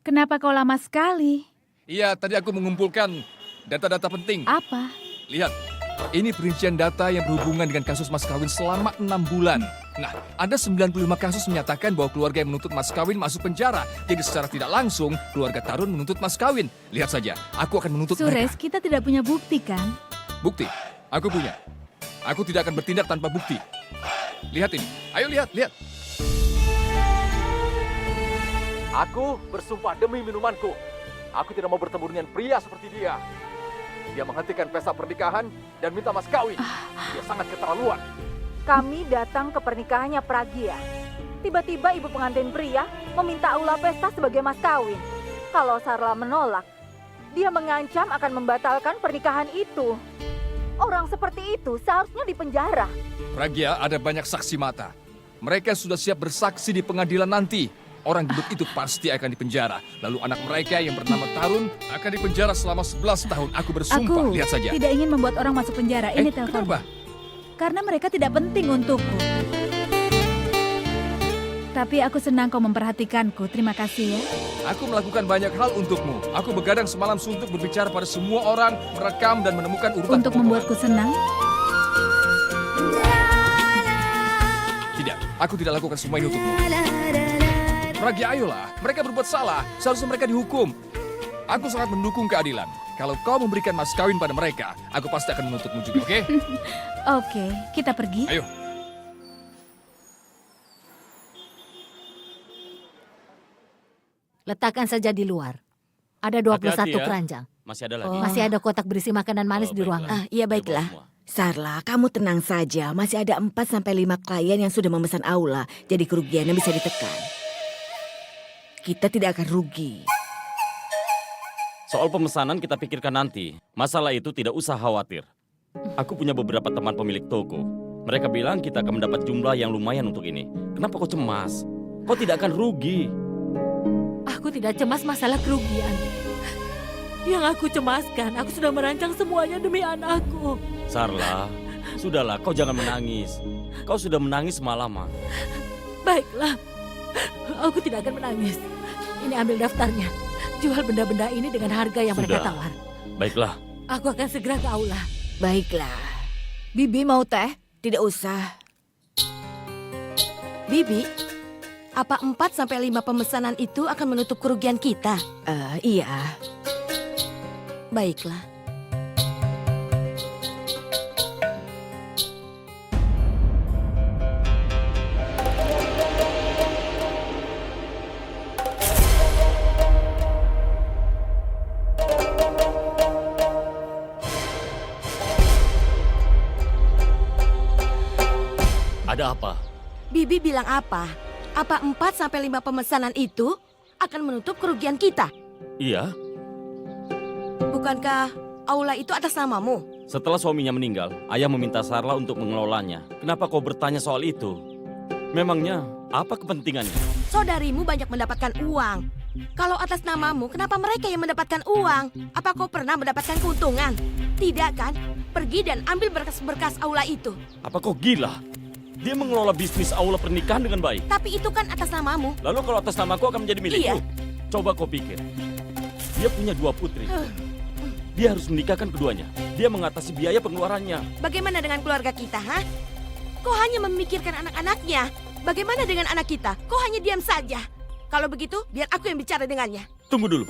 Kenapa kau lama sekali? Iya, tadi aku mengumpulkan data-data penting. Apa? Lihat, ini perincian data yang berhubungan dengan kasus mas kawin selama 6 bulan. Nah, ada 95 kasus menyatakan bahwa keluarga yang menuntut mas kawin masuk penjara. Jadi secara tidak langsung, keluarga Tarun menuntut mas kawin. Lihat saja, aku akan menuntut Suresh, mereka. kita tidak punya bukti kan? Bukti, aku punya. Aku tidak akan bertindak tanpa bukti. Lihat ini, ayo lihat. Aku bersumpah demi minumanku. Aku tidak mau bertemu dengan pria seperti dia. Dia menghentikan pesta pernikahan dan minta mas kawin. Dia sangat keterlaluan. Kami datang ke pernikahannya Pragya. Tiba-tiba ibu pengantin pria meminta aula pesta sebagai mas kawin. Kalau Sarla menolak, dia mengancam akan membatalkan pernikahan itu. Orang seperti itu seharusnya dipenjara. Pragya, ada banyak saksi mata. Mereka sudah siap bersaksi di pengadilan nanti. Orang gendut itu pasti akan dipenjara. Lalu anak mereka yang bernama Tarun akan dipenjara selama 11 tahun. Aku bersumpah, Aku lihat saja. tidak ingin membuat orang masuk penjara. Ini telepon. Kenapa? Karena mereka tidak penting untukku. Tapi aku senang kau memperhatikanku. Terima kasih ya. Aku melakukan banyak hal untukmu. Aku begadang semalam suntuk berbicara pada semua orang, merekam dan menemukan urutan Untuk kebohongan. membuatku senang. Tidak, aku tidak lakukan semua ini untukmu. Pragya, ayolah. Mereka berbuat salah. Seharusnya mereka dihukum. Aku sangat mendukung keadilan. Kalau kau memberikan mas kawin pada mereka, aku pasti akan menuntutmu juga, oke? Oke, kita pergi. Ayo. Letakkan saja di luar. Ada 21 Hati-hati ya. keranjang. Masih ada lagi. Masih ada kotak berisi makanan manis di baiklah. ruangan. Iya baiklah. Sarla, kamu tenang saja. Masih ada 4-5 klien yang sudah memesan aula. Jadi kerugiannya bisa ditekan. Kita tidak akan rugi. Soal pemesanan kita pikirkan nanti. Masalah itu tidak usah khawatir. Aku punya beberapa teman pemilik toko. Mereka bilang kita akan mendapat jumlah yang lumayan untuk ini. Kenapa kau cemas? Kau tidak akan rugi. Aku tidak cemas masalah kerugian. Yang aku cemaskan, aku sudah merancang semuanya demi anakku. Sarla, sudahlah kau jangan menangis. Kau sudah menangis semalaman. Baiklah, aku tidak akan menangis. Ini ambil daftarnya. Jual benda-benda ini dengan harga yang mereka Sudah. tawar. Baiklah. Aku akan segera ke aula. Baiklah. Bibi mau teh? Tidak usah. Bibi, apa 4-5 pemesanan itu akan menutup kerugian kita? Iya. Baiklah. Ada apa? Bibi bilang apa? Apa 4-5 pemesanan itu akan menutup kerugian kita? Iya, Bukankah aula itu atas namamu? setelah suaminya meninggal, ayah meminta Sarla untuk mengelolanya. Kenapa kau bertanya soal itu? Memangnya apa kepentingannya? Saudarimu banyak mendapatkan uang. Kalau atas namamu, kenapa mereka yang mendapatkan uang? Apa kau pernah mendapatkan keuntungan? Tidak kan? Pergi dan ambil berkas-berkas aula itu. Apa kau gila? Dia mengelola bisnis aula pernikahan dengan baik. Tapi itu kan atas namamu. Lalu kalau atas namaku akan menjadi milikku? Iya. Coba kau pikir. Dia punya 2 putri. Dia harus menikahkan keduanya. Dia mengatasi biaya pengeluarannya. Bagaimana dengan keluarga kita, ha? Kau hanya memikirkan anak-anaknya. Bagaimana dengan anak kita? Kau hanya diam saja. Kalau begitu, biar aku yang bicara dengannya. Tunggu dulu.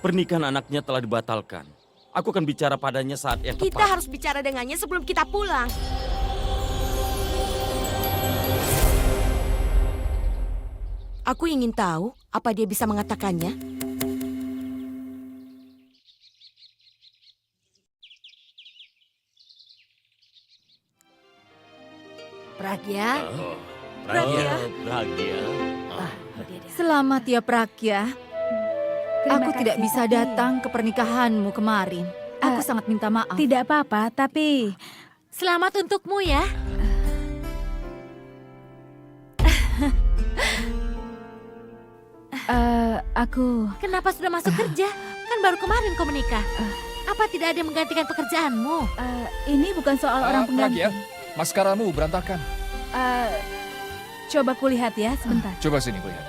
Pernikahan anaknya telah dibatalkan. Aku akan bicara padanya saat yang Kita tepat. harus bicara dengannya sebelum kita pulang. Aku ingin tahu apa dia bisa mengatakannya. Pragya, Pragya. Pragya. Selamat ya Pragya. Terima Aku tidak kasih, bisa tapi- datang ke pernikahanmu kemarin. Aku sangat minta maaf. Tidak apa-apa, tapi selamat untukmu ya. Aku... Kenapa sudah masuk kerja? Kan baru kemarin kau menikah. Apa tidak ada yang menggantikan pekerjaanmu? Ini bukan soal orang Pragya, pengganti. maskaramu berantakan. Coba kulihat ya sebentar. Coba sini kulihat.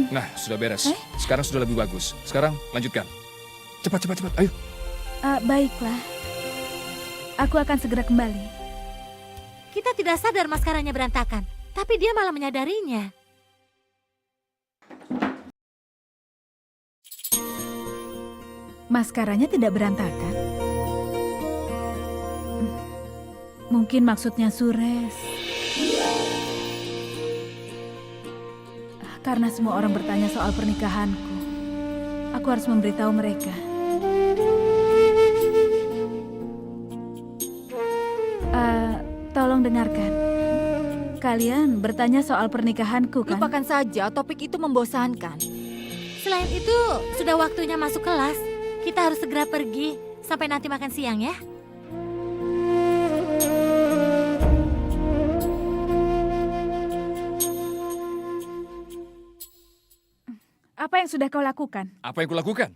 Nah, sudah beres. Sekarang sudah lebih bagus. Sekarang lanjutkan. Cepat, cepat, cepat. Ayo. Baiklah. Aku akan segera kembali. Kita tidak sadar maskaranya berantakan, tapi dia malah menyadarinya. Maskaranya tidak berantakan. Mungkin maksudnya Sures. Karena semua orang bertanya soal pernikahanku, aku harus memberitahu mereka. Tolong dengarkan. Kalian bertanya soal pernikahanku, kan? Lupakan saja, topik itu membosankan. Selain itu, sudah waktunya masuk kelas. Kita harus segera pergi sampai nanti makan siang ya. Apa yang sudah kau lakukan? Apa yang kulakukan?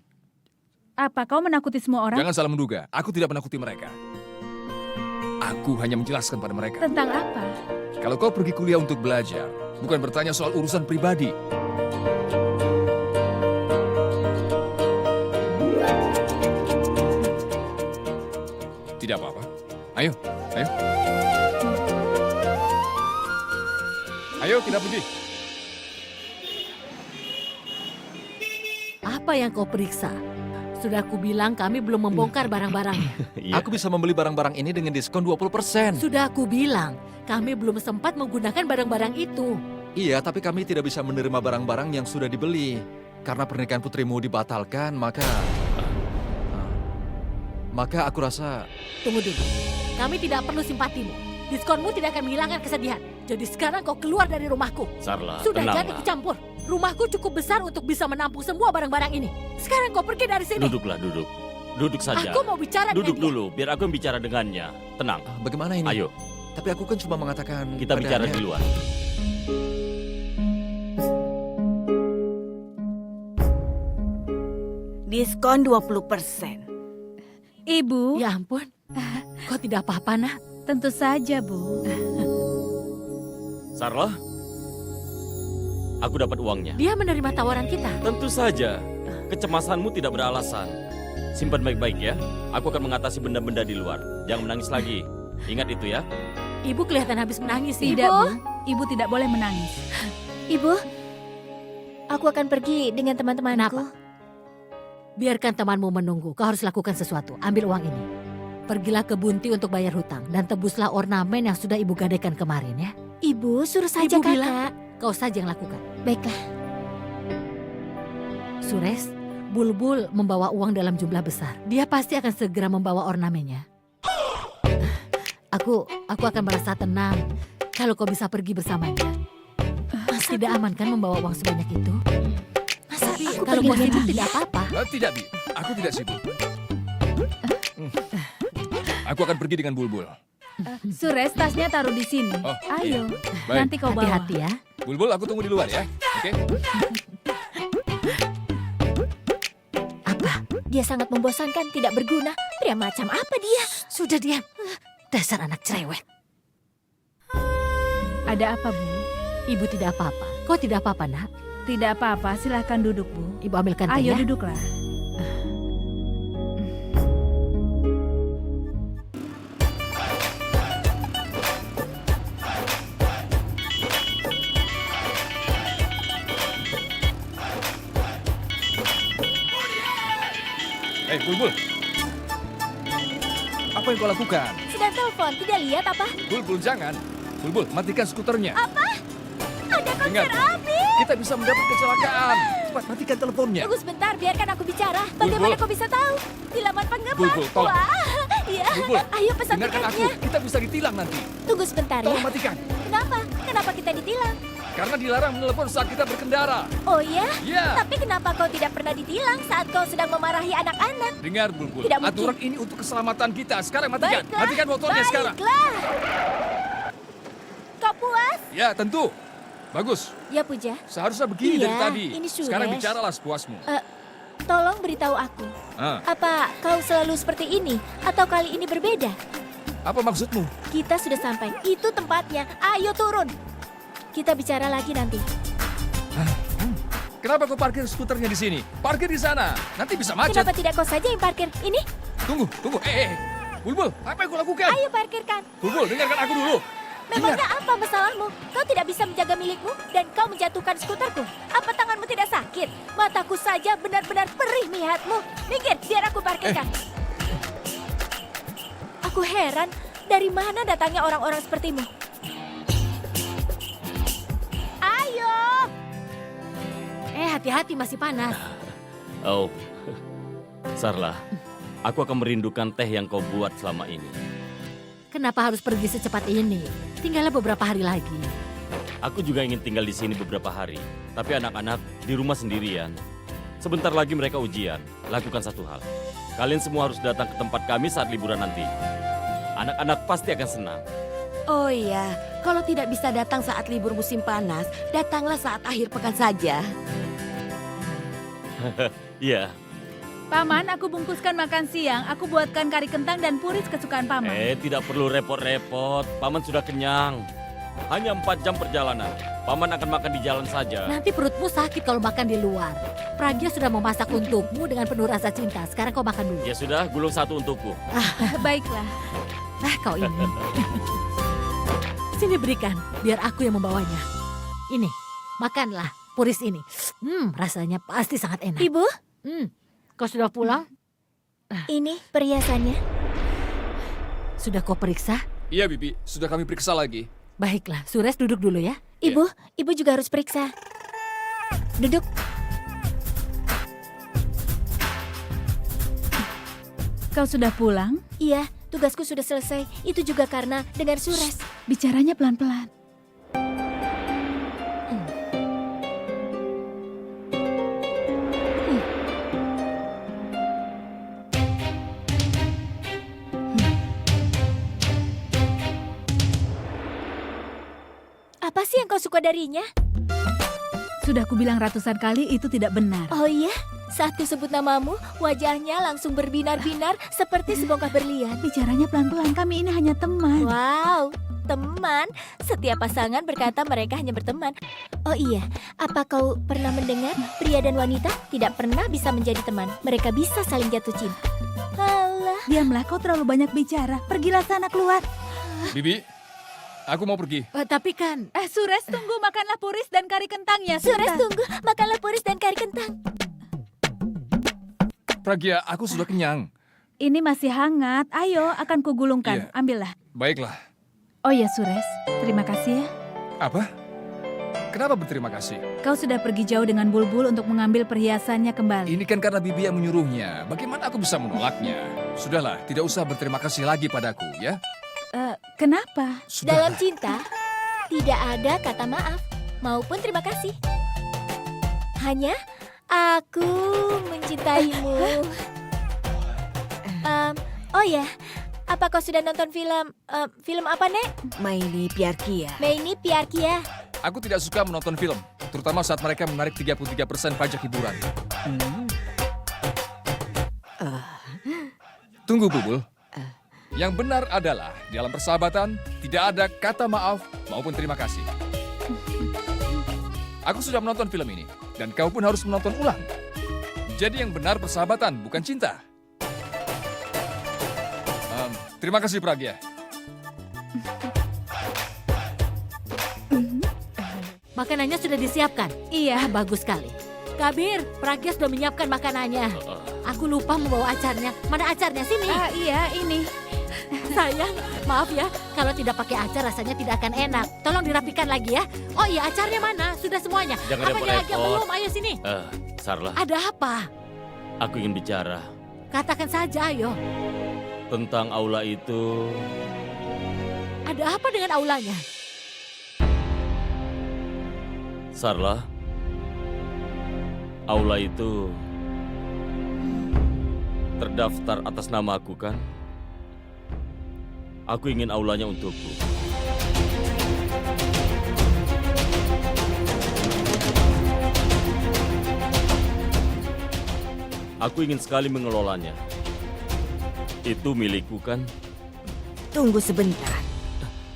Apa kau menakuti semua orang? Jangan salah menduga. Aku tidak menakuti mereka. Aku hanya menjelaskan pada mereka. Tentang apa? Kalau kau pergi kuliah untuk belajar, bukan bertanya soal urusan pribadi. Tidak apa-apa. Ayo, ayo. Ayo, kita pergi. Apa yang kau periksa? Sudah aku bilang kami belum membongkar barang-barangnya. Iya. Aku bisa membeli barang-barang ini dengan diskon 20%. Sudah aku bilang, kami belum sempat menggunakan barang-barang itu. Iya, tapi kami tidak bisa menerima barang-barang yang sudah dibeli. Karena pernikahan putrimu dibatalkan, maka aku rasa Tunggu dulu, kami tidak perlu simpatimu. Diskonmu tidak akan menghilangkan kesedihan. Jadi sekarang kau keluar dari rumahku. Sarla, Sudah jangan tenanglah. ikut campur. Rumahku cukup besar untuk bisa menampung semua barang-barang ini. Sekarang kau pergi dari sini. Duduklah, duduk. Duduk saja. Aku mau bicara Duduk dengan dia. dulu, biar aku yang bicara dengannya. Tenang. bagaimana ini? Ayo, Tapi aku kan cuma mengatakan kita bicara padanya. di luar. Diskon 20%. Ibu, Ya ampun, kau tidak apa-apa nak. tentu saja, Bu. Sarla, aku dapat uangnya. Dia menerima tawaran kita. Tentu saja, kecemasanmu tidak beralasan. Simpan baik-baik ya. Aku akan mengatasi benda-benda di luar. Jangan menangis lagi. Ingat itu ya. Ibu kelihatan habis menangis. Tidak, Ibu. Bu. Ibu tidak boleh menangis. Ibu, aku akan pergi dengan teman-temanku. Kenapa? Biarkan temanmu menunggu. Kau harus lakukan sesuatu. Ambil uang ini. Pergilah ke Bunti untuk bayar hutang. Dan tebuslah ornamen yang sudah ibu gadaikan kemarin ya. Ibu, suruh saja Ibu kakak. bilang, kau saja yang lakukan. Baiklah. Sures, Bulbul membawa uang dalam jumlah besar. Dia pasti akan segera membawa ornamennya. Aku akan merasa tenang kalau kau bisa pergi bersamanya. Tidak aman kan membawa uang sebanyak itu? Masa Tapi aku kalau pergi kau dengan sibuk dia? tidak apa-apa. Tidak, Bi. Aku tidak sibuk. Aku akan pergi dengan Bulbul. Sures, tasnya taruh di sini. Oh, Ayo, Baik. nanti kau bawa. Hati-hati ya. Bulbul, aku tunggu di luar ya. Oke? Apa? Dia sangat membosankan, tidak berguna. Pria macam apa dia? Sudah diam. Dasar anak cerewet. Ada apa, Bu? Ibu tidak apa-apa. Kau tidak apa-apa, nak? Tidak apa-apa, silahkan duduk, Bu. Ibu ambilkan teh Ayo ya. duduklah. Hei, Bulbul. Apa yang kau lakukan? Sedang telepon, tidak lihat apa? Bulbul, jangan. Bulbul, matikan skuternya. Apa? Ada konser Ingat, api. kita bisa mendapat kecelakaan. Cepat, matikan teleponnya. Tunggu sebentar, biarkan aku bicara. Bagaimana Bulbul. kau bisa tahu? Di laman penggemar. Bulbul, tolong. Wah, iya. Bulbul, Ayo pesan dengarkan aku. tiketnya. Kita bisa ditilang nanti. Tunggu sebentar ya. Tolong matikan. Kenapa? Kenapa kita ditilang? Karena dilarang menelepon saat kita berkendara. Oh ya? Ya. Tapi kenapa kau tidak pernah ditilang saat kau sedang memarahi anak-anak? Dengar, Bulbul. Tidak mungkin. Aturan ini untuk keselamatan kita. Sekarang matikan. Baiklah. Matikan motornya sekarang. Baiklah. Kau puas? Ya, tentu. Bagus. Ya, Puja. Seharusnya begini Iya, dari tadi. ini Suresh. Sekarang bicaralah sepuasmu. Tolong beritahu aku. Ah, Apa kau selalu seperti ini? Atau kali ini berbeda? apa maksudmu? Kita sudah sampai. Itu tempatnya. Ayo turun. Kita bicara lagi nanti. Kenapa kau parkir skuternya di sini? Parkir di sana. Nanti bisa macet. Kenapa tidak kau saja yang parkir? Ini, Tunggu. Bulbul, apa yang kau lakukan? ayo parkirkan. Bulbul, dengarkan aku dulu. Memangnya apa masalahmu? Kau tidak bisa menjaga milikmu dan kau menjatuhkan skuterku. Apa tanganmu tidak sakit? Mataku saja benar-benar perih melihatmu. Minggir, biar aku parkirkan. Aku heran, dari mana datangnya orang-orang sepertimu? Ayo! Hati-hati masih panas. Oh, Sarla, aku akan merindukan teh yang kau buat selama ini. Kenapa harus pergi secepat ini? Tinggallah beberapa hari lagi. Aku juga ingin tinggal di sini beberapa hari. Tapi anak-anak di rumah sendirian. Sebentar lagi mereka ujian. Lakukan satu hal. Kalian semua harus datang ke tempat kami saat liburan nanti. Anak-anak pasti akan senang. Oh iya, kalau tidak bisa datang saat libur musim panas, datanglah saat akhir pekan saja. Iya. Paman, aku bungkuskan makan siang. Aku buatkan kari kentang dan puris kesukaan Paman. Tidak perlu repot-repot. Paman sudah kenyang. Hanya 4 jam perjalanan. Paman akan makan di jalan saja. Nanti perutmu sakit kalau makan di luar. Pragya sudah memasak untukmu dengan penuh rasa cinta. Sekarang kau makan dulu. Ya sudah, gulung 1 untukku. Baiklah. Kau ini. Sini berikan, biar aku yang membawanya. Ini, makanlah puris ini. Rasanya pasti sangat enak. Ibu, Kau sudah pulang? ini perhiasannya. Sudah kau periksa? Iya, Bibi. Sudah kami periksa lagi. Baiklah, Sures duduk dulu ya. Ibu juga harus periksa. Duduk. Kau sudah pulang? Iya, tugasku sudah selesai. Itu juga karena dengan Sures. Bicaranya pelan-pelan. Apa sih yang kau suka darinya? Sudah kubilang ratusan kali itu tidak benar. Oh iya, saat kusebut namamu, wajahnya langsung berbinar-binar seperti sebongkah berlian. Bicaranya pelan-pelan, kami ini hanya teman. Wow, teman. Setiap pasangan berkata mereka hanya berteman. Oh iya, apa kau pernah mendengar pria dan wanita tidak pernah bisa menjadi teman? Mereka bisa saling jatuh cinta. Alah. Diamlah, kau terlalu banyak bicara. Pergilah sana keluar. Bibi, aku mau pergi. Tapi kan... Sures, tunggu, makanlah puris dan kari kentangnya. Sures, sebentar. tunggu. Makanlah puris dan kari kentang. Pragya, aku sudah kenyang. Ini masih hangat. Ayo, akan kugulungkan. Iya. Ambillah. Baiklah. Oh ya, Sures. Terima kasih ya. Apa? Kenapa berterima kasih? Kau sudah pergi jauh dengan Bulbul untuk mengambil perhiasannya kembali. Ini kan karena Bibi yang menyuruhnya. Bagaimana aku bisa menolaknya? Sudahlah, tidak usah berterima kasih lagi padaku, ya? Kenapa? Dalam Sudahlah. cinta, tidak ada kata maaf maupun terima kasih. Hanya aku mencintaimu. Oh ya, apa kau sudah nonton film apa, Nek? Maini Piarkia. Maini Piarkia. Aku tidak suka menonton film, terutama saat mereka menarik 33% pajak hiburan. Tunggu, Bulbul. Yang benar adalah, di dalam persahabatan, tidak ada kata maaf maupun terima kasih. Aku sudah menonton film ini, dan kau pun harus menonton ulang. Jadi yang benar persahabatan, bukan cinta. Terima kasih, Pragya. Makanannya sudah disiapkan? Iya. Bagus sekali. Kabir, Pragya sudah menyiapkan makanannya. Aku lupa membawa acarnya. Mana acarnya? Sini. Iya, ini. Sayang, maaf ya. Kalau tidak pakai acar rasanya tidak akan enak. Tolong dirapikan lagi ya. Oh iya, acarnya mana? Sudah semuanya. Jangan Apanya lagi yang repot-repot. belum? Ayo sini. Sarla, Ada apa? aku ingin bicara Katakan saja, ayo. tentang aula itu. Ada apa dengan aulanya? Sarla, aula itu terdaftar atas nama aku kan? Aku ingin aulanya untukku. Aku ingin sekali mengelolanya. Itu milikku kan? Tunggu sebentar.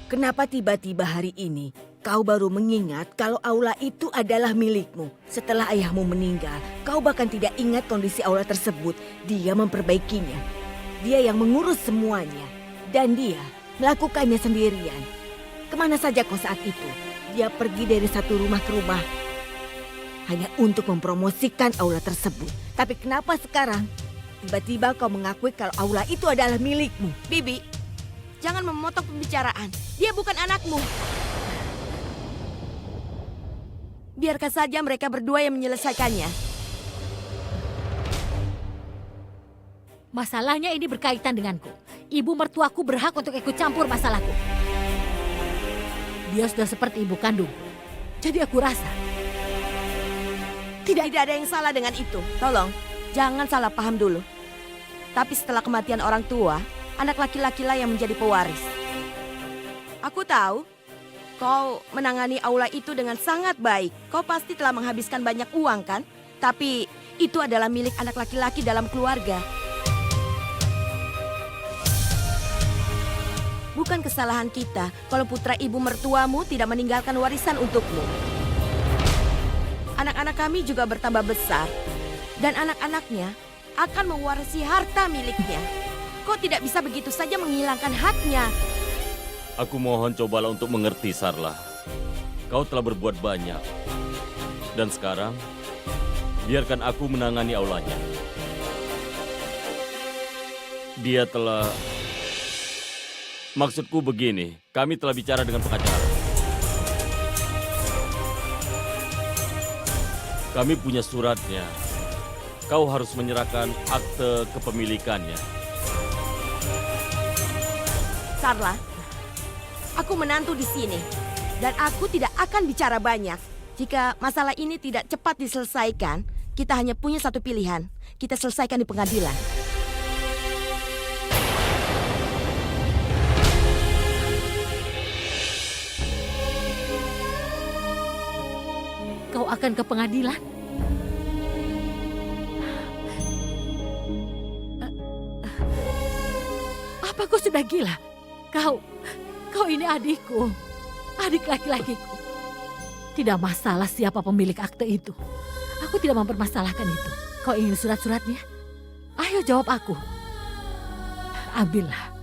Kenapa tiba-tiba hari ini Kau baru mengingat kalau aula itu adalah milikmu. Setelah ayahmu meninggal, kau bahkan tidak ingat kondisi aula tersebut. Dia memperbaikinya. Dia yang mengurus semuanya. Dan dia melakukannya sendirian. Kemana saja kau saat itu? Dia pergi dari satu rumah ke rumah hanya untuk mempromosikan aula tersebut. Tapi kenapa sekarang tiba-tiba kau mengakui kalau aula itu adalah milikmu? Bibi, jangan memotong pembicaraan. Dia bukan anakmu. Biarkan saja mereka berdua yang menyelesaikannya. Masalahnya ini berkaitan denganku. Ibu mertuaku berhak untuk ikut campur masalahku. Dia sudah seperti ibu kandung. Jadi aku rasa Tidak ada yang salah dengan itu. Tolong, jangan salah paham dulu. Tapi setelah kematian orang tua, anak laki-lakilah yang menjadi pewaris. Aku tahu kau menangani aula itu dengan sangat baik. Kau pasti telah menghabiskan banyak uang kan? Tapi itu adalah milik anak laki-laki dalam keluarga. Bukan kesalahan kita kalau putra ibu mertuamu tidak meninggalkan warisan untukmu. Anak-anak kami juga bertambah besar. Dan anak-anaknya akan mewarisi harta miliknya. Kau tidak bisa begitu saja menghilangkan haknya. Aku mohon cobalah untuk mengerti, Sarla. Kau telah berbuat banyak. Dan sekarang, biarkan aku menangani aulanya. Dia telah... Maksudku begini, kami telah bicara dengan pengacara. Kami punya suratnya. Kau harus menyerahkan akte kepemilikannya. Sarla, aku menantu di sini. Dan aku tidak akan bicara banyak. Jika masalah ini tidak cepat diselesaikan, kita hanya punya satu pilihan. Kita selesaikan di pengadilan. kau akan ke pengadilan. Apa kau sudah gila? Kau ini adikku. Adik laki-lakiku. Tidak masalah siapa pemilik akte itu. Aku tidak mempermasalahkan itu. Kau ingin surat-suratnya? Ayo jawab aku. Ambillah.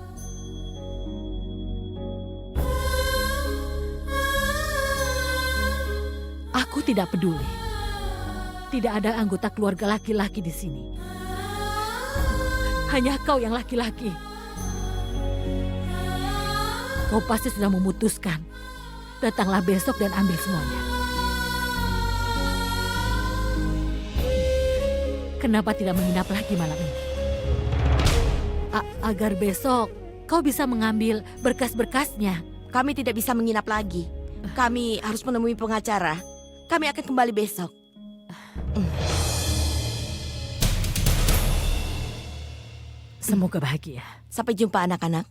Aku tidak peduli. Tidak ada anggota keluarga laki-laki di sini. Hanya kau yang laki-laki. Kau pasti sudah memutuskan. Datanglah besok dan ambil semuanya. Kenapa tidak menginap lagi malam ini? Agar besok kau bisa mengambil berkas-berkasnya. Kami tidak bisa menginap lagi. Kami harus menemui pengacara. Kami akan kembali besok. Semoga bahagia. Sampai jumpa anak-anak.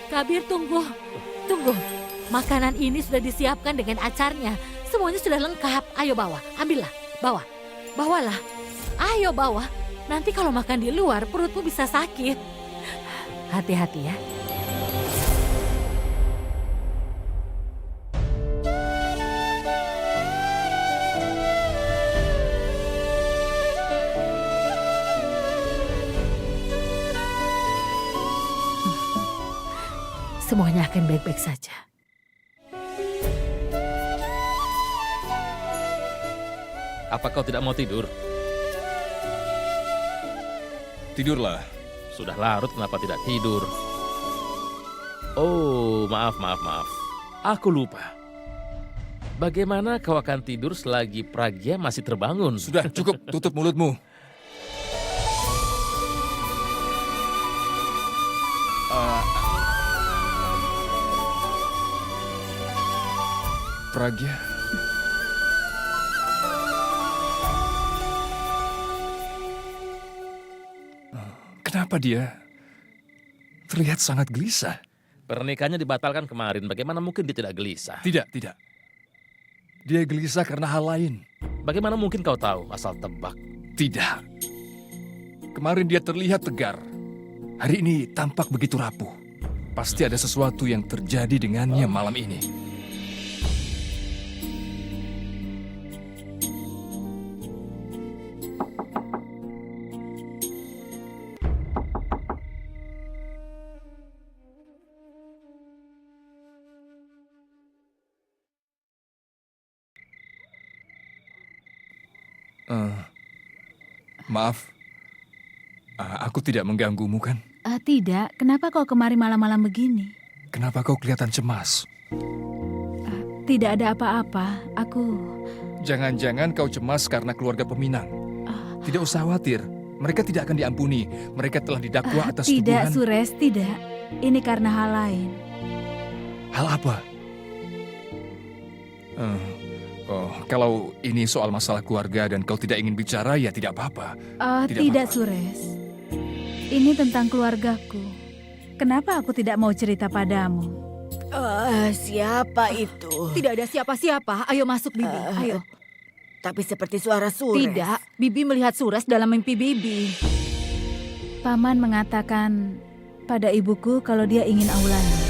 Kabir, tunggu. Makanan ini sudah disiapkan dengan acarnya. Semuanya sudah lengkap. Ayo bawa, ambillah. Bawalah. Ayo bawa. Nanti kalau makan di luar perutmu bisa sakit. Hati-hati ya. Semuanya akan baik-baik saja. Apa kau tidak mau tidur? Tidurlah. Sudah larut, kenapa tidak tidur? Oh, maaf. Aku lupa. Bagaimana kau akan tidur selagi Pragya masih terbangun? Sudah, cukup. Tutup mulutmu. Pragya. Kenapa dia terlihat sangat gelisah? Pernikahannya dibatalkan kemarin, bagaimana mungkin dia tidak gelisah? Tidak. Dia gelisah karena hal lain. Bagaimana mungkin kau tahu asal tebak? Tidak. Kemarin dia terlihat tegar. Hari ini tampak begitu rapuh. Pasti ada sesuatu yang terjadi dengannya malam ini. Maaf, aku tidak mengganggumu kan? Tidak, kenapa kau kemari malam-malam begini? Kenapa kau kelihatan cemas? Tidak ada apa-apa, aku... Jangan-jangan kau cemas karena keluarga peminang. Tidak usah khawatir, mereka tidak akan diampuni. Mereka telah didakwa atas Tidak, tuduhan. Sures, tidak. Ini karena hal lain. Hal apa? Kalau ini soal masalah keluarga dan kau tidak ingin bicara, ya tidak apa-apa. Tidak, Sures. Ini tentang keluargaku. Kenapa aku tidak mau cerita padamu? Siapa itu? Tidak ada siapa-siapa. Ayo masuk, Bibi. Ayo. Tapi seperti suara Sures. Tidak, Bibi melihat Sures dalam mimpi Bibi. Paman mengatakan pada ibuku kalau dia ingin aulanya.